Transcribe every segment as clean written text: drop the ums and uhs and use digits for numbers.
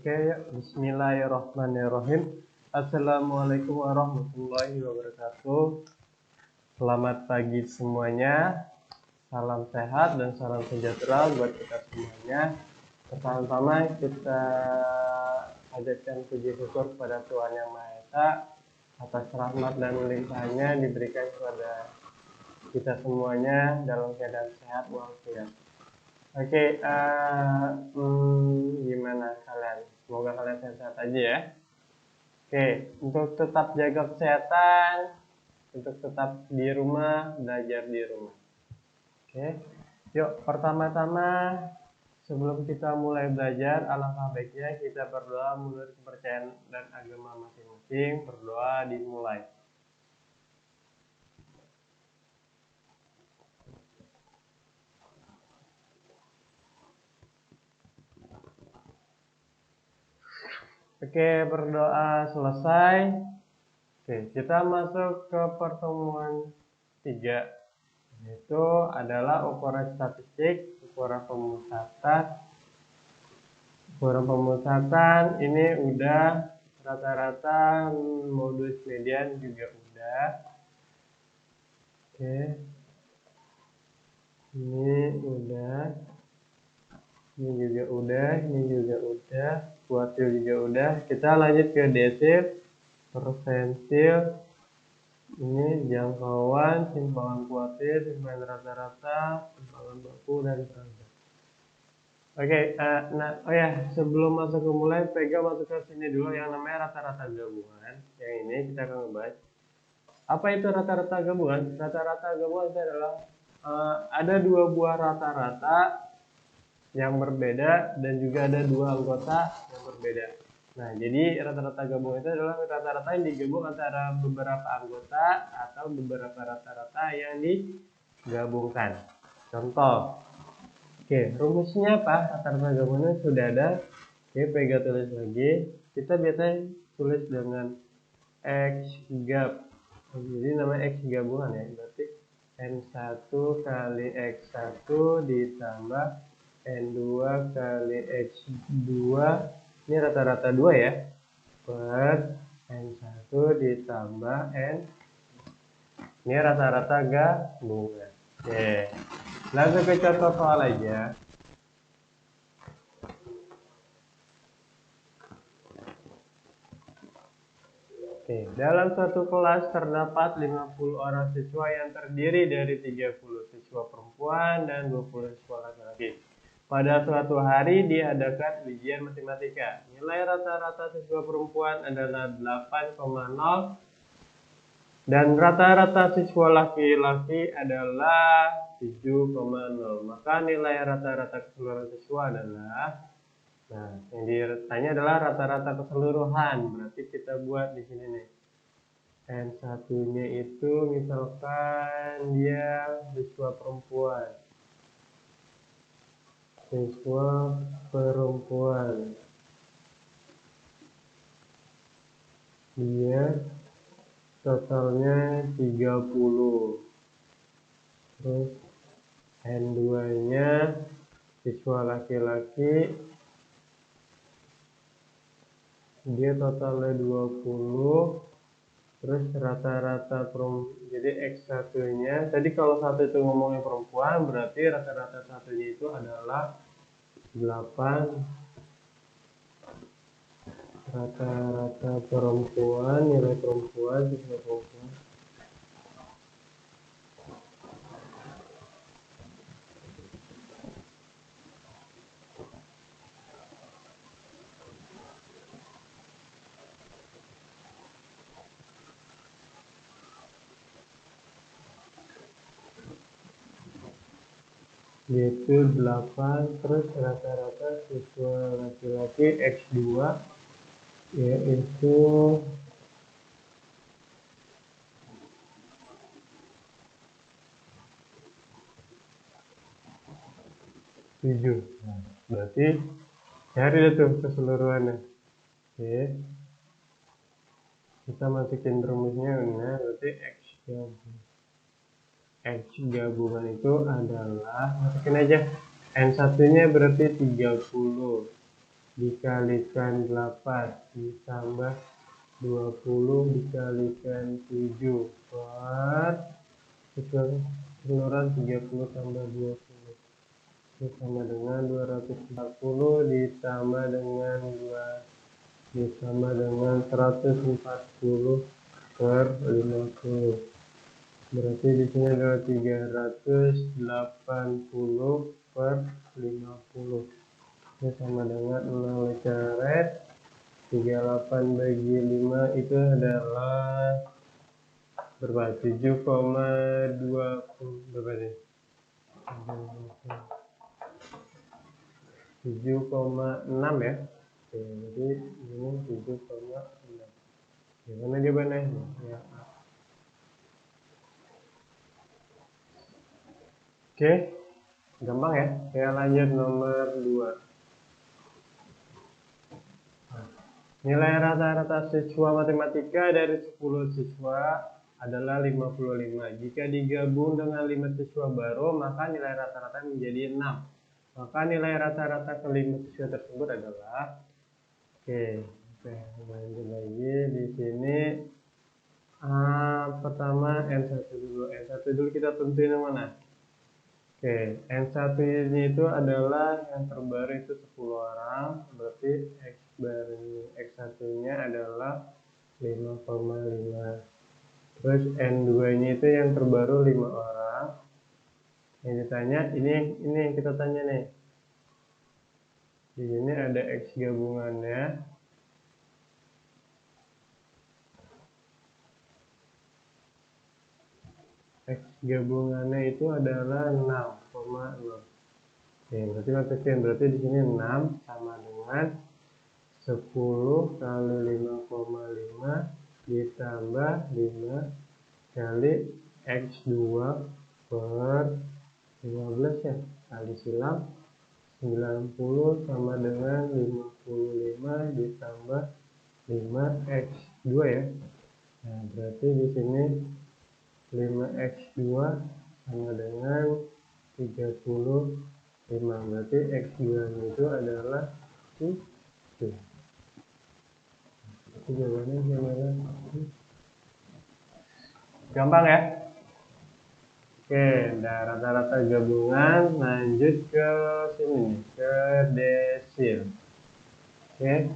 Oke, ya. Bismillahirrahmanirrahim. Assalamualaikum warahmatullahi wabarakatuh. Selamat pagi semuanya. Salam sehat dan salam sejahtera buat kita semuanya. Pertama-tama kita hadirkan puji syukur kepada Tuhan Yang Maha Esa atas rahmat dan limpahnya diberikan kepada kita semuanya dalam keadaan sehat walafiat. Oke, gimana kalian? Semoga kalian sehat aja ya. Oke, untuk tetap jaga kesehatan, untuk tetap di rumah, belajar di rumah. Oke, yuk pertama-tama sebelum kita mulai belajar, alangkah baiknya kita berdoa menurut kepercayaan dan agama masing-masing. Berdoa dimulai. Oke, berdoa selesai. Oke, kita masuk ke pertemuan 3, yaitu adalah ukuran statistik, ukuran pemusatan. Ukuran pemusatan ini udah rata-rata, modus median juga udah. Oke, ini udah. Ini juga udah, ini juga udah, kuartil juga udah. Kita lanjut ke desil, persentil, ini jangkauan, simpangan kuartil, simpangan rata-rata, simpangan baku, dan transaksi. Oke, sebelum masuk ke mulai, pegang masuk ke sini dulu yang namanya rata-rata gabungan. Yang ini kita akan ngebahas. Apa itu rata-rata gabungan? Rata-rata gabungan itu adalah ada dua buah rata-rata yang berbeda dan juga ada dua anggota yang berbeda. Nah, jadi rata-rata gabungan itu adalah rata-rata yang digabung antara beberapa anggota atau beberapa rata-rata yang digabungkan. Contoh. Oke, rumusnya apa? Rata-rata gabungan sudah ada. Oke, pegang tulis lagi. Kita biasanya tulis dengan X gab. Jadi namanya X gabungan ya. Berarti N1 kali X1 ditambah N2 kali X2, ini rata-rata 2 ya, per N1 ditambah N, ini rata-rata gabungan. Oke, langsung ke contoh soal aja. Oke, dalam suatu kelas terdapat 50 orang siswa yang terdiri dari 30 siswa perempuan dan 20 siswa laki-laki. Pada suatu hari diadakan ujian matematika. Nilai rata-rata siswa perempuan adalah 8,0 dan rata-rata siswa laki-laki adalah 7,0. Maka nilai rata-rata keseluruhan siswa adalah, nah, yang ditanya adalah rata-rata keseluruhan. Berarti kita buat di sini nih. N1-nya itu misalkan dia siswa perempuan. Siswa perempuan, dia totalnya 30. Terus N2-nya siswa laki-laki, dia totalnya 20. Terus rata-rata jadi X1-nya, tadi kalau satu itu ngomongin perempuan, berarti rata-rata satunya itu adalah 8. Rata-rata perempuan, nilai perempuan, siswa perempuan. Yaitu 8, terus rata-rata siswa laki-laki X2 yaitu 7. Nah, berarti cari tuh keseluruhannya. Oke, kita masukin rumusnya. Nah, berarti X gabungan itu adalah, masukin aja N1-nya berarti 30. dikalikan 8 ditambah 20 dikalikan 7 per keseluruhan 30 tambah 20 itu sama dengan 240 ditambah dengan 140 per 50. Berarti di sini adalah 380 per 50. Ini sama dengan 0 coret. 38 bagi 5 itu adalah berapa? 7,20 berapa nih? 7,6 ya. Oke, jadi ini 7,6. Gimana jawabannya? Ya. Oke, gampang ya. Saya lanjut nomor 2. Nilai rata-rata siswa matematika dari 10 siswa adalah 55. Jika digabung dengan 5 siswa baru, maka nilai rata-rata menjadi 6. Maka nilai rata-rata kelima siswa tersebut adalah lanjut lagi di sini. Pertama N1 dulu. N1 dulu kita tentuin yang mana? N1 ini itu adalah yang terbaru itu 10 orang, berarti X1 nya adalah 5,5. Terus N2 nya itu yang terbaru 5 orang. Yang ditanya, ini yang kita tanya nih. Di sini ada X gabungannya. X gabungannya itu adalah 6,6. Berarti masukin. Berarti di sini 6 sama dengan 10 kali 5,5 ditambah 5 kali X2 per 15 ya. Kali silang 90 sama dengan 55 ditambah 5X2 ya. Nah, berarti di sini 5X2 sama dengan 35. Berarti X2 itu adalah 7. Itu jawabannya gimana? Gampang ya? Oke, udah rata-rata gabungan. Lanjut ke sini, ke desil. Oke.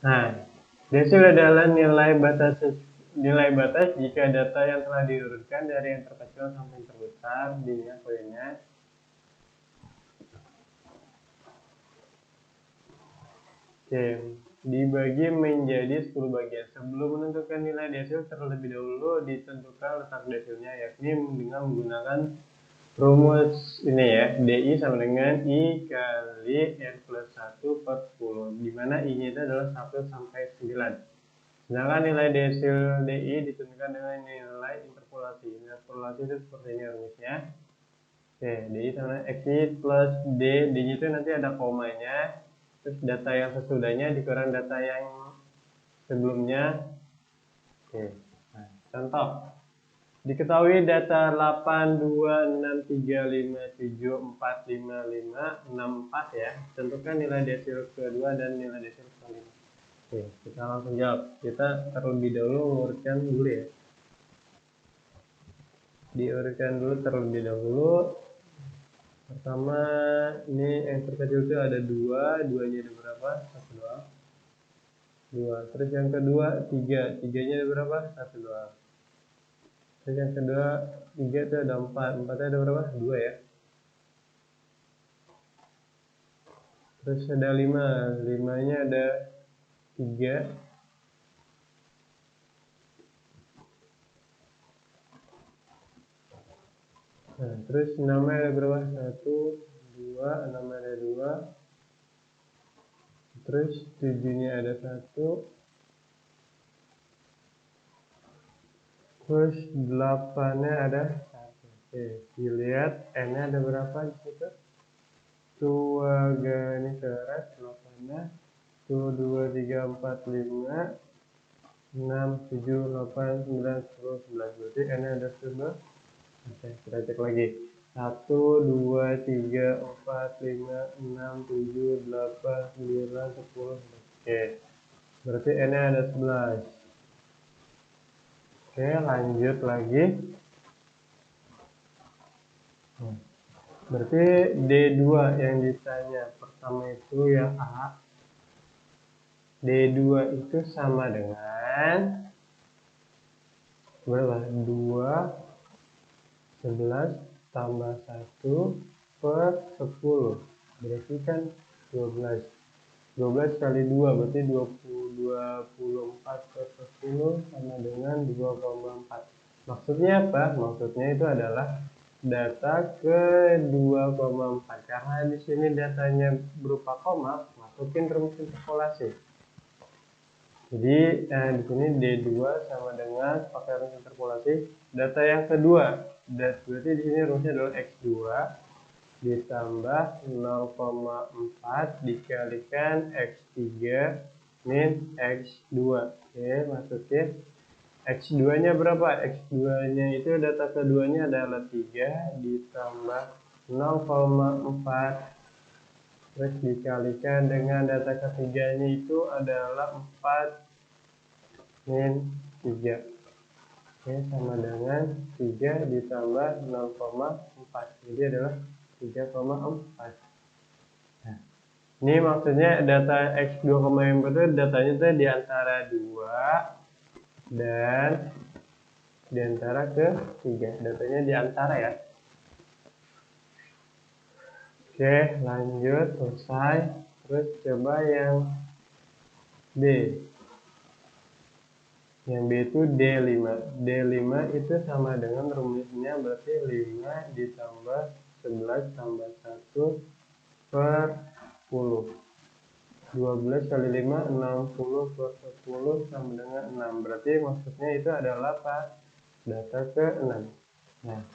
Nah, desil adalah nilai batas jika data yang telah diurutkan dari yang terkecil sampai yang terbesar di poinnya. Oke, dibagi menjadi 10 bagian. Sebelum menentukan nilai desil, terlebih dahulu ditentukan letak desilnya, yakni dengan menggunakan rumus ini ya, DI sama dengan I kali N plus 1 per 10, di mana I-nya itu adalah 1 sampai 9. Sedangkan nilai desil DI ditentukan dengan nilai interpolasi. Interpolasi itu seperti ini rumusnya. Oke, DI sama XI plus D. D-nya itu nanti ada komanya. Terus data yang sesudahnya dikurang data yang sebelumnya. Oke, nah, contoh. Diketahui data 8, 2, 6, 3, 5, 7, 4, 5, 5, 6, 4 ya. Tentukan nilai desil kedua dan nilai desil kelima. Oke, kita langsung jawab. Kita terlebih dahulu mengurutkan dulu ya. Diurutkan dulu terlebih dahulu. Pertama, ini yang terkecil itu ada 2. 2-nya ada berapa? 1 doang. 2. Terus yang kedua 3. 3-nya ada berapa? 1 doang. Terus yang kedua 3 itu ada 4. 4-nya ada berapa? 2 ya. Terus ada 5. 5-nya ada 3. Nah, terus 6-nya ada berapa? 1, 2, 6-nya ada 2. Terus 7-nya ada 1. Terus 8-nya ada 1. Oke, dilihat N-nya ada berapa di situ? 2 garis coret 8-nya. 1, 2, 3, 4, 5, 6, 7, 8, 9, 10, 11. Berarti N-nya ada 11. Oke, kita cek lagi. 1, 2, 3, 4, 5, 6, 7, 8, 9, 10. Oke, berarti N-nya ada 11. Oke, lanjut lagi. Berarti D2 yang ditanya. Pertama itu yang A. D2 itu sama dengan berapa? 2, 11 tambah 1 per 10. Berarti kan 12. 12 kali 2 berarti 24 per 10 sama dengan 2,4. Maksudnya apa? Maksudnya itu adalah data ke 2,4. Karena di sini datanya berupa koma, masukin rumus interpolasi. Jadi di sini D2 sama dengan pakai rumus interpolasi. Data yang kedua, berarti di sini rumusnya adalah X2 ditambah 0,4 dikalikan X3 min X2. Oke, masukin X2-nya berapa? X2-nya itu data keduanya adalah 3 ditambah 0,4 terus dikalikan dengan data ketiganya itu adalah 4 min 3. Oke, sama dengan 3 ditambah 0,4. Jadi adalah 3,4. Nah, ini maksudnya data X2, yang betul datanya itu di antara 2 dan di antara ke 3. Datanya di antara ya. Oke, lanjut, selesai. Terus coba yang B. Yang B itu D5. D5 itu sama dengan rumusnya berarti 5 ditambah 11 tambah 1 per 10. 12 kali 5, 60 per 10 sama dengan 6. Berarti maksudnya itu adalah apa? Data ke-6. Nah,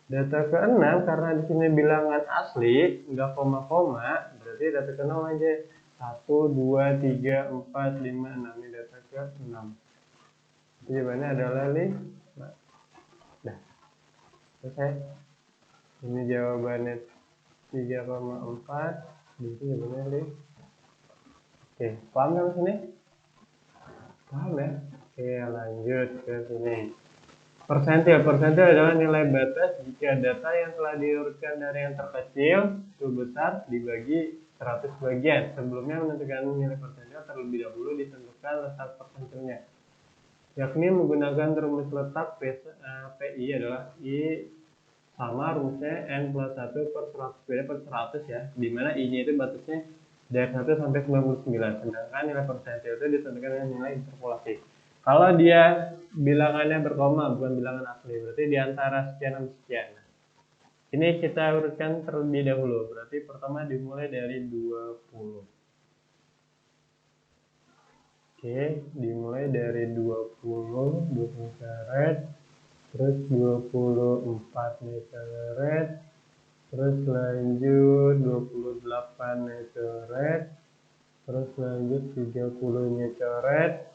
data ke-6 karena di sini bilangan asli, enggak koma-koma, berarti data ke-6 aja. 1, 2, 3, 4, 5, 6. Ini data ke-6. Jawabannya adalah 5. Nah, selesai. Ini jawabannya 3,4. Jadi jawabannya 5. Oke, paham kan sini? Paham ya? Oke, lanjut ke sini. Persentil. Persentil adalah nilai batas jika data yang telah diurutkan dari yang terkecil ke besar dibagi 100 bagian. Sebelumnya menentukan nilai persentil terlebih dahulu ditentukan letak persentilnya. Yakni menggunakan rumus letak PI adalah I sama rumusnya N plus 1 per 100. Beda per 100 ya. Dimana I-nya itu batasnya dari 1 sampai 99. Sedangkan nilai persentil itu ditentukan dengan nilai interpolasi. Kalau dia bilangannya berkoma, bukan bilangan asli, berarti di antara sekian dan sekian. Ini kita urutkan terlebih dahulu. Berarti pertama dimulai dari 20. Oke, dimulai dari 20 karet, terus 24 karet, terus lanjut 28 karet, terus lanjut 30 karet,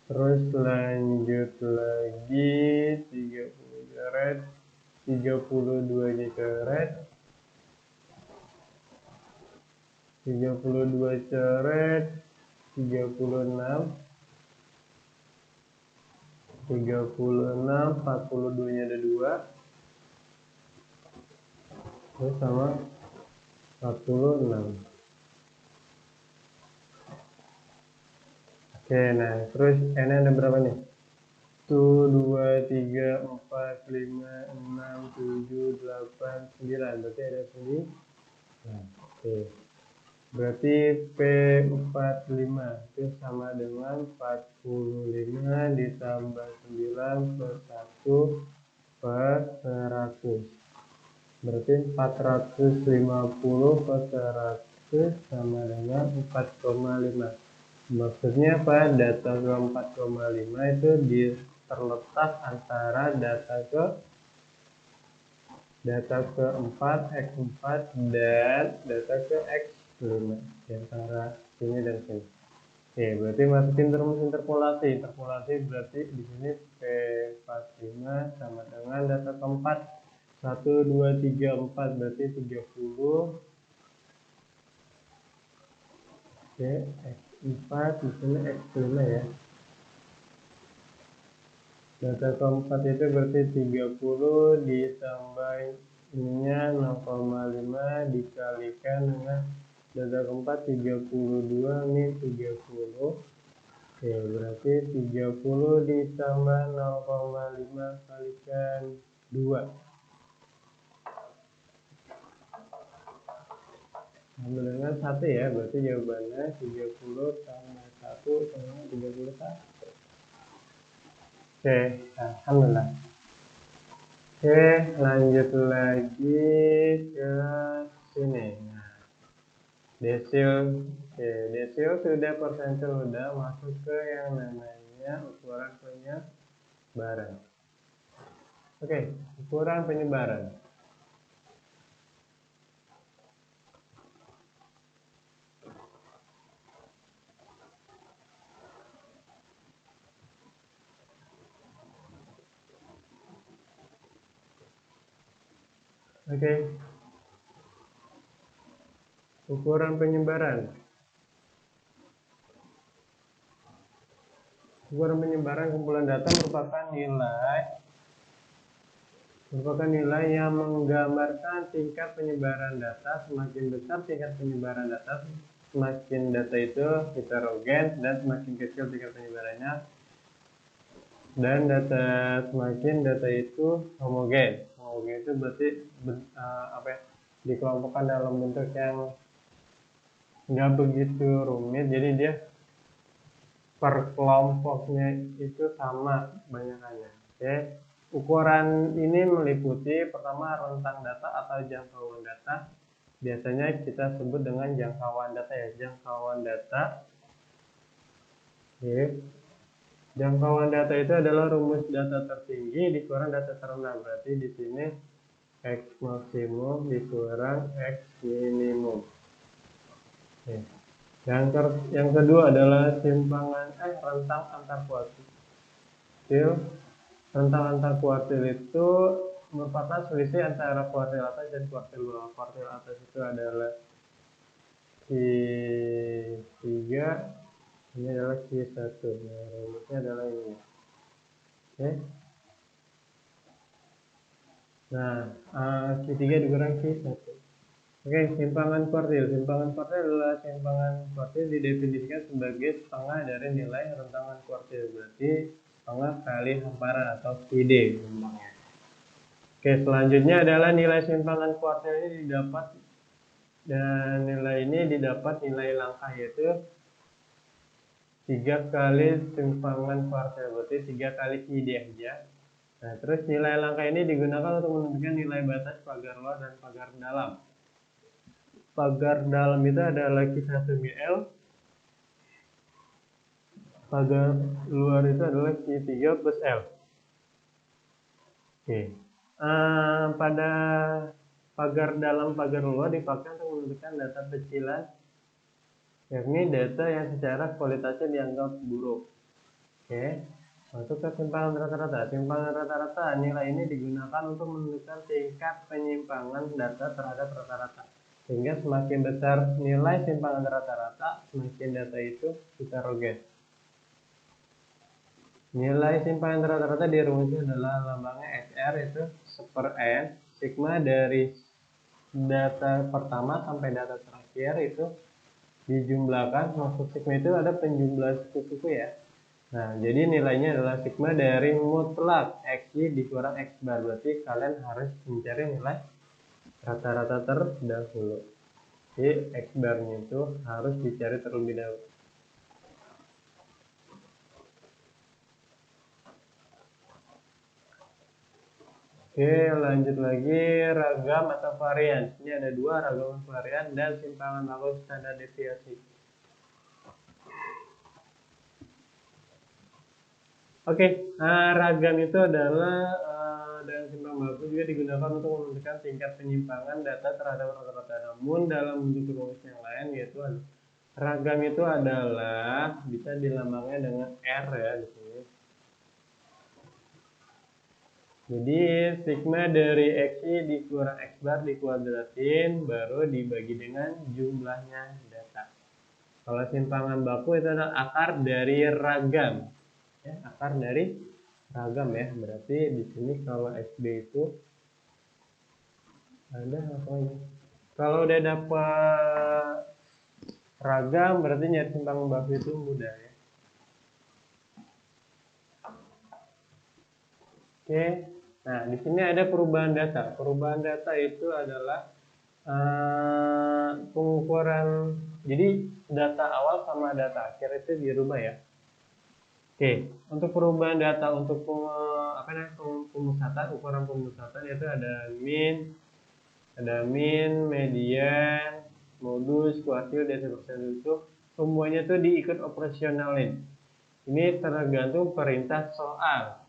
terus lanjut lagi 30 karet, 32 karet, 32 karet, 36, 42-nya ada 2, terus sama 46. Oke, nah terus N ada berapa nih? 1, 2, 3, 4, 5, 6, 7, 8, 9. Berarti ada 9. Nah, oke. Berarti P45 itu sama dengan 45 ditambah 9 plus 1 per 100. Berarti 450 per 100 sama dengan 4,5. Maksudnya apa? Data ke 4,5 itu terletak antara data ke-4, X4 dan data ke X5 di antara sini dan sini. Oke, berarti masukin rumus interpolasi. Interpolasi berarti di sini P45 sama dengan data ke-4 1, 2, 3, 4 berarti 30. Oke, X4 di sini X5 ya. Data keempat itu berarti 30 ditambah ininya 0,5 dikalikan dengan data keempat 32, ini 30. Oke, berarti 30 ditambah 0,5 kalikan 2. Sama dengan 1 ya, berarti jawabannya 30 tambah 1 sama 31. Oke, alhamdulillah. Oke, lanjut lagi ke sini. Nah, desil, oke, desil sudah, persentil sudah, masuk ke yang namanya ukuran penyebaran. Oke, ukuran penyebaran. Oke, ukuran penyebaran. Ukuran penyebaran kumpulan data merupakan nilai yang menggambarkan tingkat penyebaran data. Semakin besar tingkat penyebaran data, semakin data itu heterogen, dan semakin kecil tingkat penyebarannya, dan semakin data itu homogen. Homogen itu berarti dikelompokkan dalam bentuk yang nggak begitu rumit, jadi dia per kelompoknya itu sama banyakannya. Oke. Ukuran ini meliputi pertama rentang data atau jangkauan data. Biasanya kita sebut dengan jangkauan data ya, jangkauan data. Oke. Jangkauan data itu adalah rumus data tertinggi dikurang data terendah. Berarti di sini X maksimum dikurang X minimum. Oke. Yang kedua adalah rentang antar kuartil. Rentang antar kuartil itu merupakan selisih antara kuartil atas dan kuartil bawah. Kuartil atas itu adalah Q3, ini adalah Q1. Nah, rumusnya adalah ini. Oke. Nah, Q3 dikurang Q1. Oke, simpangan kuartil. Simpangan kuartil adalah simpangan kuartil didefinisikan sebagai setengah dari nilai rentangan kuartil. Berarti setengah kali hamparan atau PD. Oke, selanjutnya adalah nilai simpangan kuartil ini didapat, dan nilai langkah yaitu 3 kali simpangan kuartil, berarti 3 kali PD aja. Nah, terus nilai langkah ini digunakan untuk menentukan nilai batas pagar luar dan pagar dalam. Pagar dalam itu adalah Q1 mil, pagar luar itu adalah Q3 plus L. Oke. Pada pagar dalam, pagar luar dipakai untuk menentukan data pecilan, yakni data yang secara kualitasnya dianggap buruk. Oke. Masuk ke simpangan rata-rata. Simpangan rata-rata, nilai ini digunakan untuk menentukan tingkat penyimpangan data terhadap rata-rata. Sehingga semakin besar nilai simpangan rata-rata, semakin data itu heterogen. Nilai simpangan rata-rata dirumuskan adalah lambangnya SR, itu per N, sigma dari data pertama sampai data terakhir itu dijumlahkan. Maksud sigma itu ada penjumlah suku-suku ya. Nah, jadi nilainya adalah sigma dari mutlak XY dikurang X bar. Berarti kalian harus mencari nilai rata-rata terdahulu. Jadi X barnya itu harus dicari terlebih dahulu. Oke, lanjut lagi ragam atau varian. Ini ada 2, ragam varian dan simpangan lalu standar deviasi. Oke, ragam itu adalah dan simpangan baku juga digunakan untuk menentukan tingkat penyimpangan data terhadap rata-rata. Namun dalam bentuk rumus yang lain, yaitu ragam itu adalah bisa dilambangnya dengan R ya di sini. Jadi sigma dari XY dikurang X bar dikuadratin, baru dibagi dengan jumlahnya data. Kalau simpangan baku itu adalah akar dari ragam. Ya, akar dari ragam ya. Berarti di sini kalau XB itu ada apa ya? Kalau udah dapat ragam berarti nyari simpangan baku itu mudah ya. Oke. Nah, di sini ada perubahan data. Perubahan data itu adalah pengukuran. Jadi data awal sama data akhir itu dirubah ya. Oke, untuk perubahan data untuk pemusatan, ukuran pemusatan itu ada min, median, modus, kuartil, dan seterusnya itu semuanya tuh diikut operasionalin. Ini tergantung perintah soal.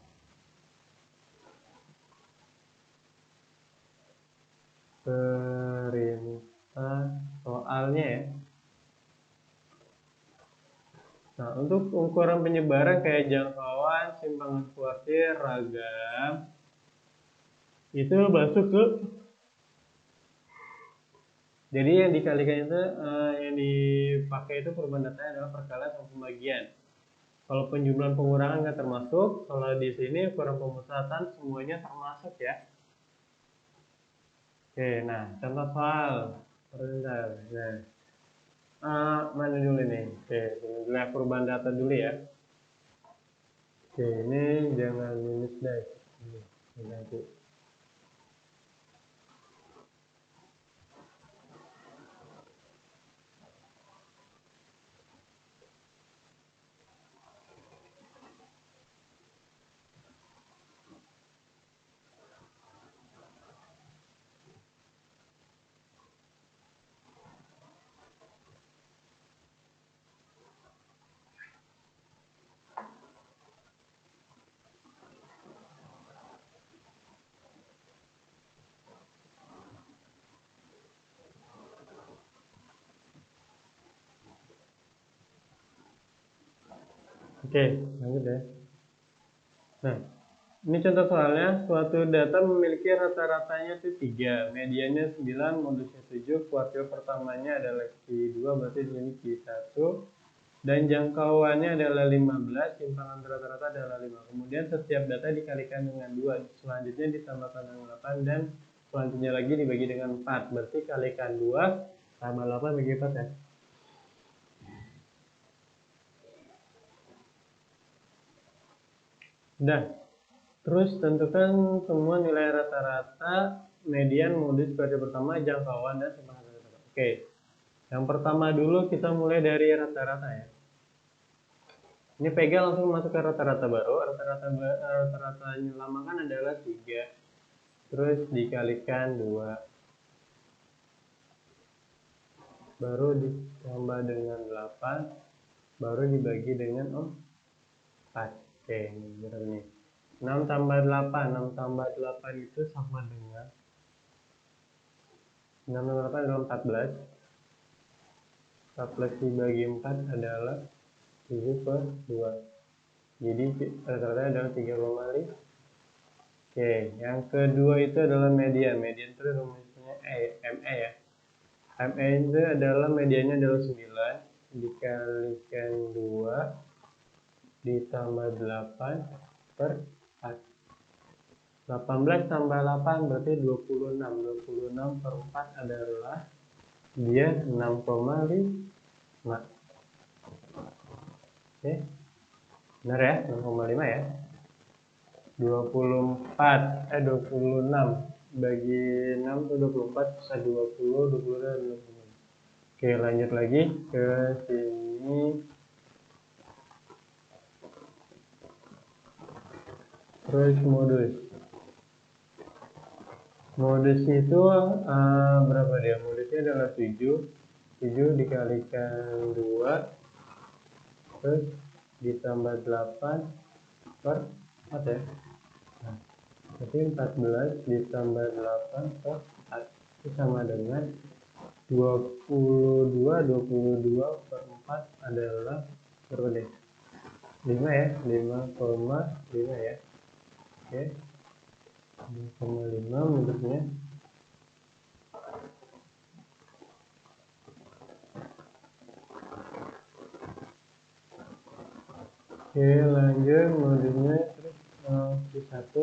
Perintah soalnya ya. Nah, untuk ukuran penyebaran kayak jangkauan, simpangan kuartil, ragam, itu masuk ke. Jadi yang dikalikan itu, yang dipakai itu perubahan datanya adalah perkalian sama pembagian. Kalau penjumlahan pengurangan nggak termasuk, kalau di sini ukuran pemusatan semuanya termasuk ya. Oke, nah contoh soal. Nah, mana dulu nih? Oke, lihat perubahan data dulu ya. Oke, ini jangan minus deh. Nanti. Oke, lanjut ya. Nah, ini contoh soalnya, suatu data memiliki rata-ratanya itu 3, mediannya 9, modusnya 7, kuartil pertamanya adalah Q2, berarti ini Q1, dan jangkauannya adalah 15, simpangan rata-rata adalah 5. Kemudian setiap data dikalikan dengan 2, selanjutnya ditambahkan dengan 8, dan selanjutnya lagi dibagi dengan 4, berarti kalikan 2 tambah 8 bagi 4 ya. Udah. Terus tentukan semua nilai rata-rata, median, modus, kuartil pertama, jangkauan, dan simpangan rata-rata. Oke. Yang pertama dulu kita mulai dari rata-rata ya. Ini pegang langsung masuk ke rata-rata baru. Rata-rata lama kan adalah 3. Terus dikalikan 2. Baru ditambah dengan 8. Baru dibagi dengan 4. Oke, ini berapa nih? 6 tambah 8. 6 tambah 8 itu sama dengan 6 tambah 8 adalah 14. 14 dibagi 4 adalah 7/2. Jadi rata-rata adalah 3,5. Oke, yang kedua itu adalah median. Median itu rumusnya ME ya. ME itu adalah mediannya adalah 9 dikalikan 2 ditambah 8 per 4. 18 tambah 8 berarti 26. 26 per 4 adalah dia 6,5. Oke. Benar ya? 6,5 ya. 26 bagi 6 itu 24 bisa 20, 20 dan 20. Oke, lanjut lagi ke sini. Terus modus. Modus itu berapa dia? Modusnya adalah 7. 7 dikalikan 2 terus ditambah 8 per 4 ya. Nah, berarti 14 ditambah 8 per 4 itu sama dengan 22 per 4 adalah berapa deh? 5 ya, 5,5 ya. Oke. 2,5 bentuknya. Oke, lanjut modulnya. Terus Q1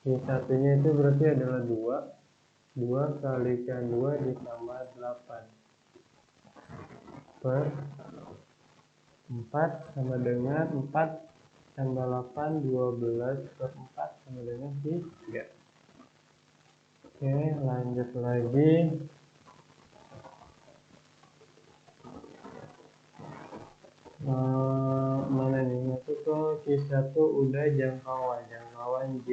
Q1-nya itu berarti adalah 2 kalikan 2 ditambah 8 per 4 sama dengan 4 tambah 8, 12 per 4 sama dengan 3. Oke, lanjut lagi. Mana nih? Masuk ke Q1 udah jangkauan J.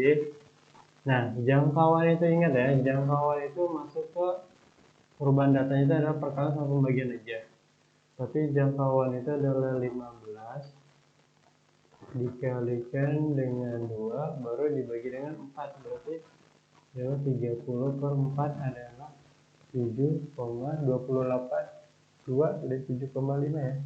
Nah, jangkauan itu ingat ya, jangkauan itu masuk ke perubahan datanya itu adalah perkalian sama pembagian aja. Tapi jangkauan itu adalah 15 dikalikan dengan 2 baru dibagi dengan 4, berarti adalah 30 per 4 adalah 7,28, 2 dari 7,5 ya.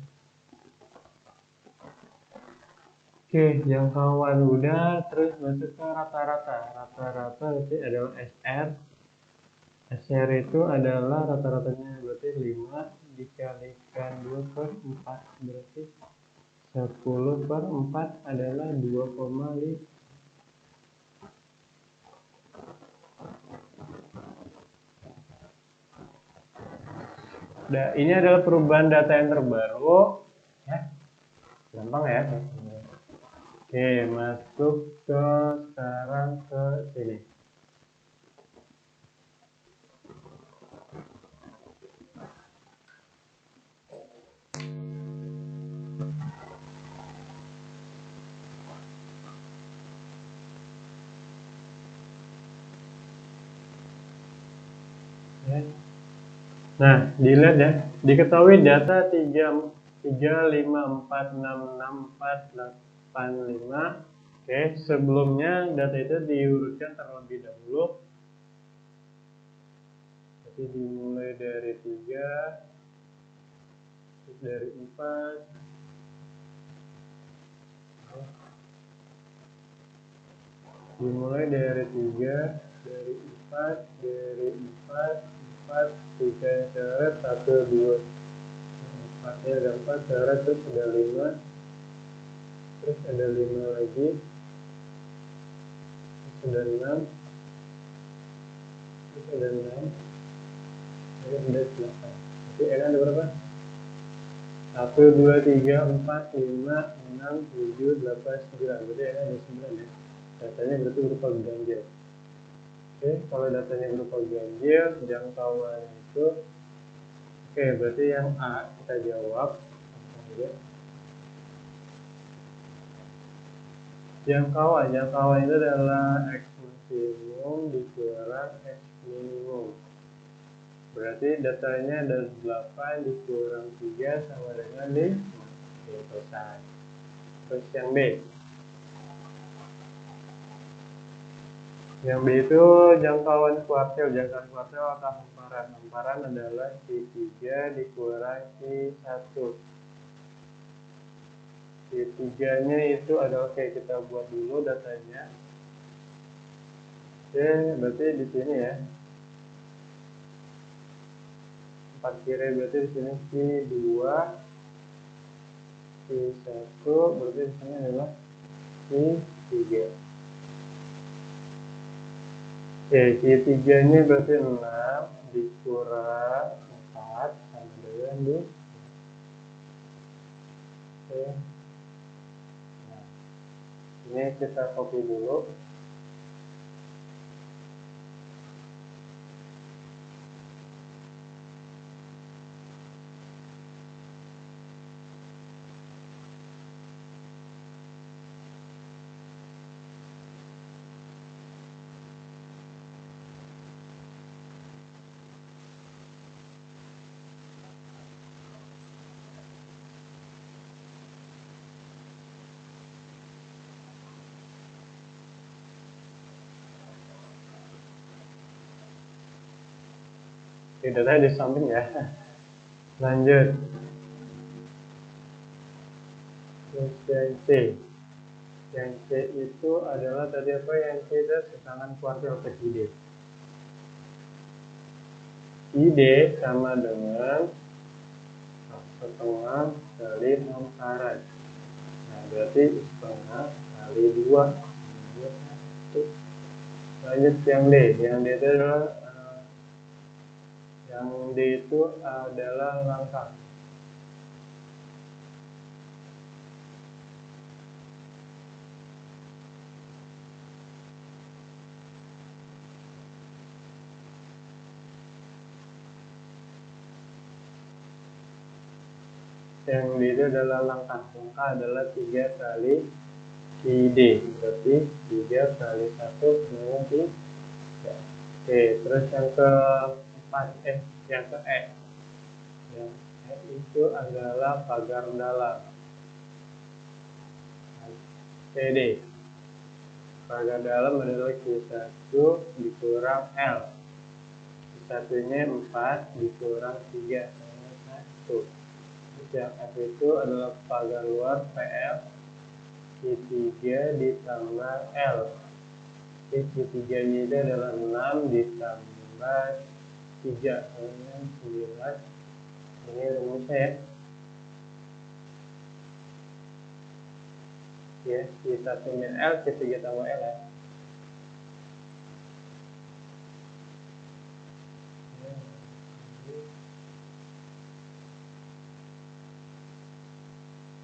Oke, jangkauan udah, terus masuk ke rata-rata. Rata-rata itu adalah SR. SR itu adalah rata-ratanya berarti 5 dikalikan 2 per 4, berarti 10 per 4 adalah 2,5. Nah, ini adalah perubahan data yang terbaru. Ya, gampang ya. Oke, masuk ke sekarang ke sini. Nah, dilihat ya, diketahui data 3, 5, 4, 6, 6, 4, 8, 5. Oke, sebelumnya data itu diurutkan terlebih dahulu. Jadi dimulai dari 3, terus dari 4. Dimulai dari 3, dari 4, dari 4, 3 coret, 1, 2, 4 nya ada 4 coret, terus ada 5, terus ada 5 lagi, terus ada 6, terus ada 6, terus ada 8. Jadi ada berapa? 1, 2, 3, 4, 5, 6, 7, 8, 9. Berarti ada 9 ya. Datanya berarti berupa ganjil. Oke, kalau datanya berupa ganjil, jangkauan itu, oke, berarti yang A kita jawab. Jangkauan itu adalah X maksimum dikurang X minimum. Berarti datanya ada 8 dikurang 3 sama dengan 5. Selesai. Terus yang B. Yang B itu jangkauan kuartil. Jangkauan kuartil atau hamparan. Hamparan adalah Q3 dikurang Q1. Q3-nya itu adalah, oke, kita buat dulu datanya. Oke, berarti di sini ya. 4 kiri berarti di sini Q2, Q1, berarti di sini adalah Q3. Oke, Q3-nya berarti 6 dikurang 4 sama dengan 2. Oke. Nah, ini kita copy dulu. Oke, datanya di samping ya. Lanjut. Terus C. Yang C itu adalah tadi apa? Yang C itu setangan kuartil ke ID. ID sama dengan 1/2 kali 6 karat. Nah, berarti 1/2 kali 2. Lanjut yang D. Yang D itu adalah langkah. Yang D itu adalah langkah. Langkah adalah 3 kali ID. Berarti 3 kali 1 dengan 3. Oke, terus yang keempat, yang ke E. Yang E itu adalah pagar dalam. PD. Pagar dalam adalah Q1 dikurang L. Q1-nya 4 dikurang 3 sama 1. Terus yang F itu adalah pagar luar PL. Q3 ditambah L. Q3-nya itu adalah 6 ditambah 3 sama 9. Ini rumusnya ya. Ya, Q1-nya L, Q3 tambah L ya.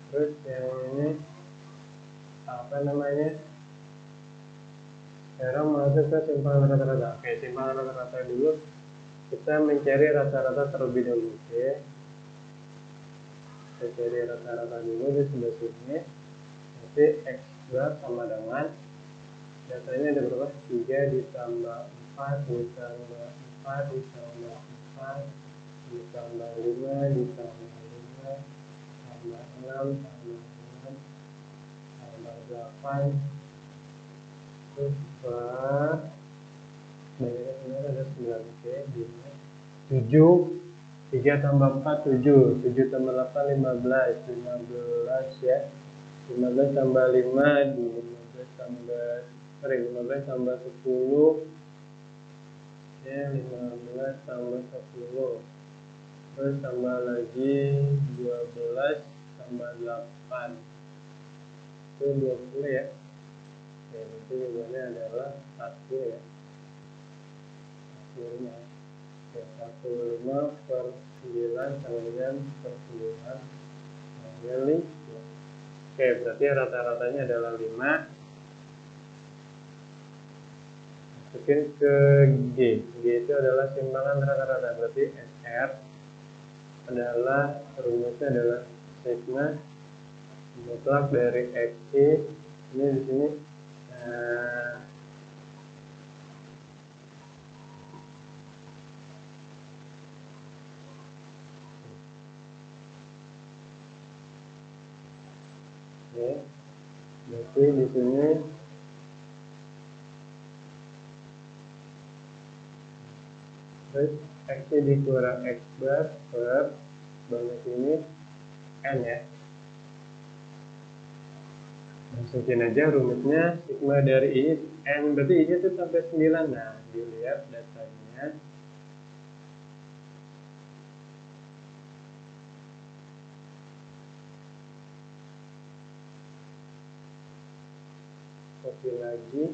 Terus yang ini apa namanya? Sekarang masuk ke simpangan rata-rata. Oke, simpangan rata-rata dulu. Kita mencari rata-rata terlebih dahulu. Oke. Kita cari rata-rata dulu di sebelah sini. Nanti X bar sama dengan datanya ada berapa? 3 ditambah 4 ditambah 4 ditambah 4 ditambah 5 ditambah 5 tambah 6 tambah 6 tambah 8 terus per banyaknya sebenarnya ada 9. Oke, 7 3 tambah 4 7 7 tambah 8 15 ya, 15 tambah 5 di 15 tambah 10 ya, 15 tambah 10 terus tambah lagi 12 tambah 8 itu 20 ya. Ya, itu jawabannya adalah 1 ya. 15 ya, 15 per 9 sama dengan per 9 kali 5. Oke, berarti rata-ratanya adalah 5. Masukin ke G. G itu adalah simpangan rata-rata. Berarti SR adalah rumusnya adalah sigma mutlak dari XY. Ini di sini ya. Berarti di sini terus X dikurang X bar per banyak ini N ya. Masukin aja rumusnya sigma dari I N, berarti I itu sampai 9. Nah, dilihat datanya. Copy lagi.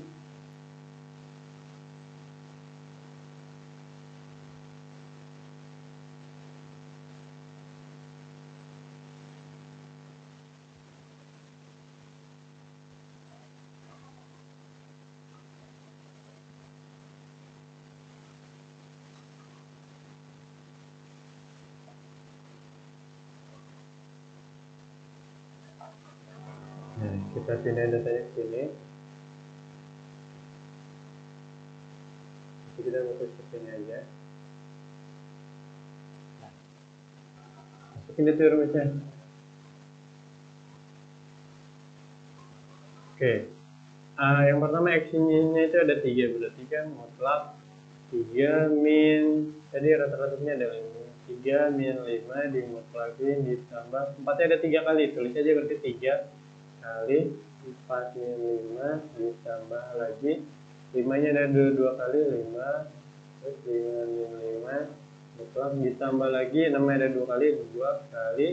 Nah, kita pindah datanya ke sini. Jadi kita masuk ke sini aja. Nah, masukin itu rumusnya. Oke. Yang pertama X-nya itu ada 3, berarti kan mutlak 3 min, tadi rata-ratanya adalah 3 min 5 dimutlakin ditambah 4-nya ada 3 kali, tulis aja berarti 3 kali 4 min 5 ditambah lagi 5 nya ada 2 kali 5, terus 5 min 5 mutlak ditambah lagi 6 ada 2 kali 2 kali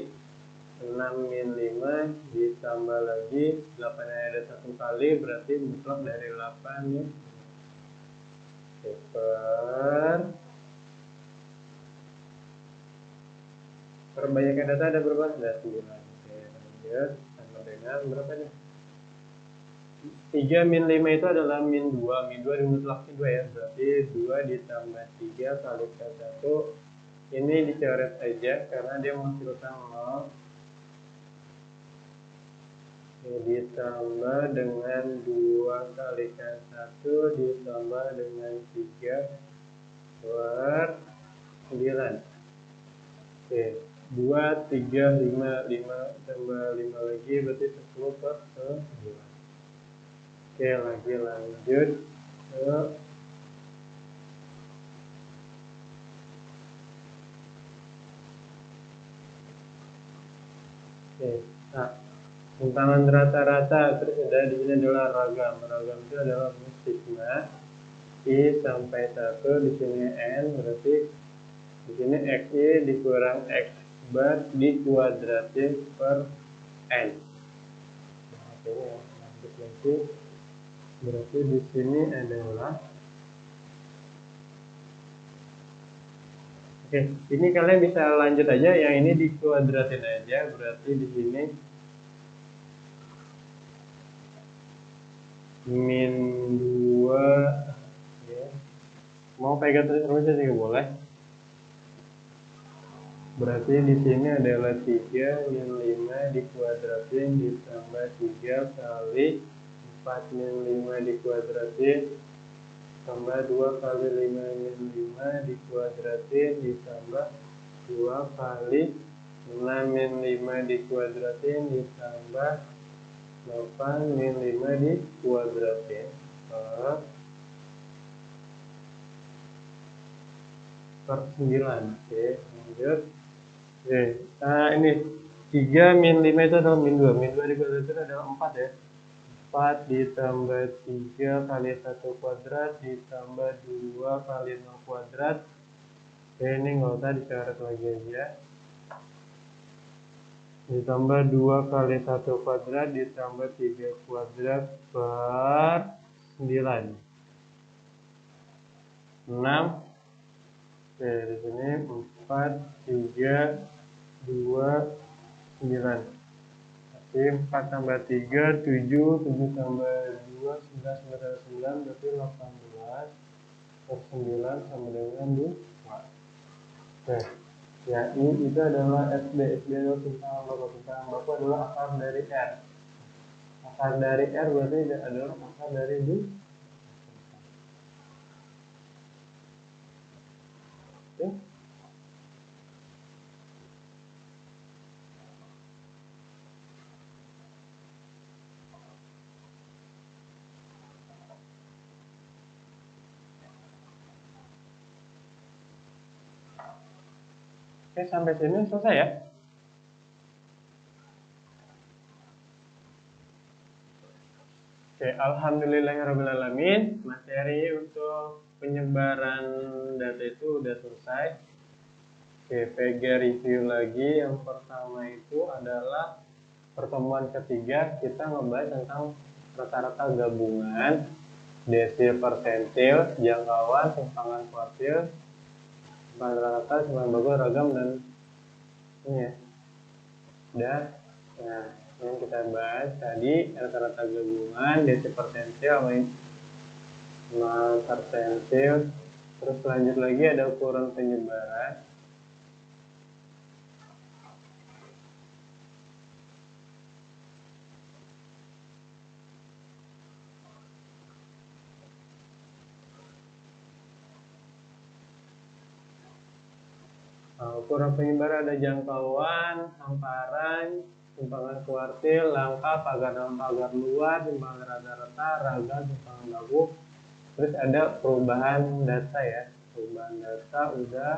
6 min 5 ditambah lagi 8 nya ada 1 kali berarti mutlak dari 8 ya. Perbanyakkan data ada berapa? Ada 9. Oke, lanjut sama dengan berapa nih? 3 min 5 itu adalah min 2. Min 2 dimutlakkan 2 ya. Berarti 2 ditambah 3 kali K1. Ini dicoret aja karena dia menghasilkan 0. Oke, ditambah dengan 2 kali K1 ditambah dengan 3 per 9. Oke, 2, 3, 5, 5 tambah 5 lagi berarti 10 per 9. Oke, lagi lanjut ke nah, simpangan rata-rata terus ada di sini adalah ragam. Ragam itu adalah sigma I sampai 1 di sini n berarti di sini xi dikurang x bar dikuadratin per n. Nah, oke, lanjut lagi. Berarti di sini adalah oke, ini kalian bisa lanjut aja yang ini dikuadratin aja berarti di sini min 2 ya. Mau pegang terus rumusnya juga boleh. Berarti di sini adalah 3 min 5 dikuadratin ditambah 3 kali 4 min 5 dikuadratin tambah 2 kali 5 min 5 dikuadratin ditambah 2 kali 6 min 5 dikuadratin ditambah 8 min 5 dikuadratin per 9. Oke, lanjut. Oke, ini 3 min 5 itu adalah min 2. Min 2 dikuadratin adalah 4 ya. 4 ditambah 3 kali 1 kuadrat ditambah 2 kali 0 kuadrat. Oke, ini nggak usah dicoret lagi aja. Ditambah 2 kali 1 kuadrat ditambah 3 kuadrat per 9. 6. Oke, di sini 4, 3, 2, 9. Jadi 4 tambah 3, 7, 7 tambah 2, 11 tambah 9, berarti 18 per 9 sama dengan 2. Oke, ya ini itu adalah SD. SD adalah simpangan baku. Simpangan baku adalah akar dari R. Akar dari R berarti adalah akar dari 2. Oke. Oke, sampai sini selesai ya. Oke, alhamdulillahirrahmanirrahim. Materi untuk penyebaran data itu udah selesai. Oke, PG review lagi. Yang pertama itu adalah pertemuan ketiga kita ngebahas tentang rata-rata gabungan, desil persentil, jangkauan, simpangan kuartil, simpangan rata, simpangan bagus, ragam, dan ini ya. Udah. Nah, yang kita bahas tadi rata-rata gabungan, desil persentil sama persentil. Terus lanjut lagi ada ukuran penyebaran. Nah, ukuran penyebaran ada jangkauan, hamparan, simpangan kuartil, langkah, pagar dalam, pagar luar, simpangan rata-rata, ragam, simpangan baku. Terus ada perubahan data ya, perubahan data udah.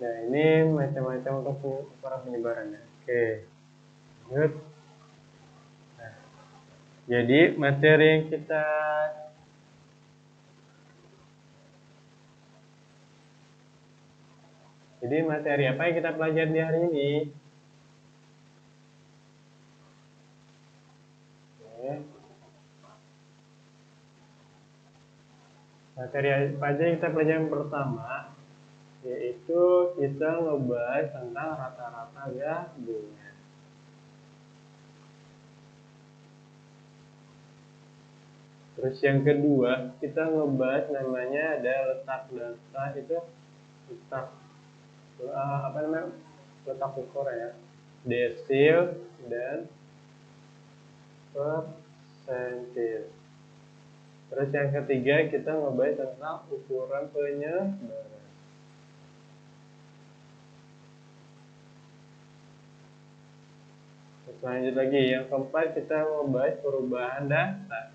Nah, ini macam-macam untuk ukuran penyebarannya. Oke, lanjut. Nah, Jadi materi yang kita apa yang kita pelajari di hari ini? Oke. Materi apa aja yang kita pelajari yang pertama, yaitu kita ngebahas tentang rata-rata gabungan. Terus yang kedua, kita ngebahas namanya ada letak data itu letak letak ukur ya, desil dan persentil. Terus yang ketiga kita ngebahas tentang ukuran penyebaran. Terus lanjut lagi, yang keempat kita ngebahas perubahan data.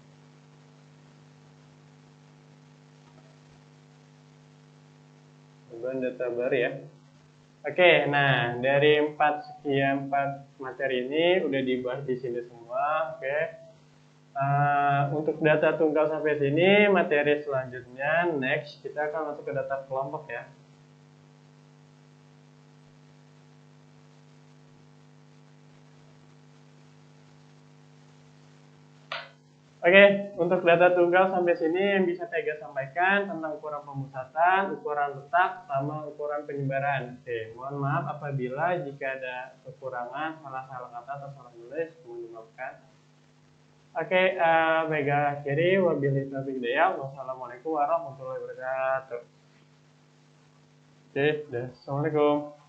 Perubahan data baru ya. Oke, nah dari empat materi ini udah dibahas di sini semua. Oke. Untuk data tunggal sampai sini, materi selanjutnya next kita akan masuk ke data kelompok ya. Oke, untuk data tunggal sampai sini yang bisa saya sampaikan tentang ukuran pemusatan, ukuran letak, sama ukuran penyebaran. Oke, mohon maaf apabila jika ada kekurangan, salah kata atau salah nulis, mohon dimaafkan. Oke, baiklah akhiri, wabillahi taufiq hidayah. Wassalamualaikum warahmatullahi wabarakatuh. Oke, assalamualaikum.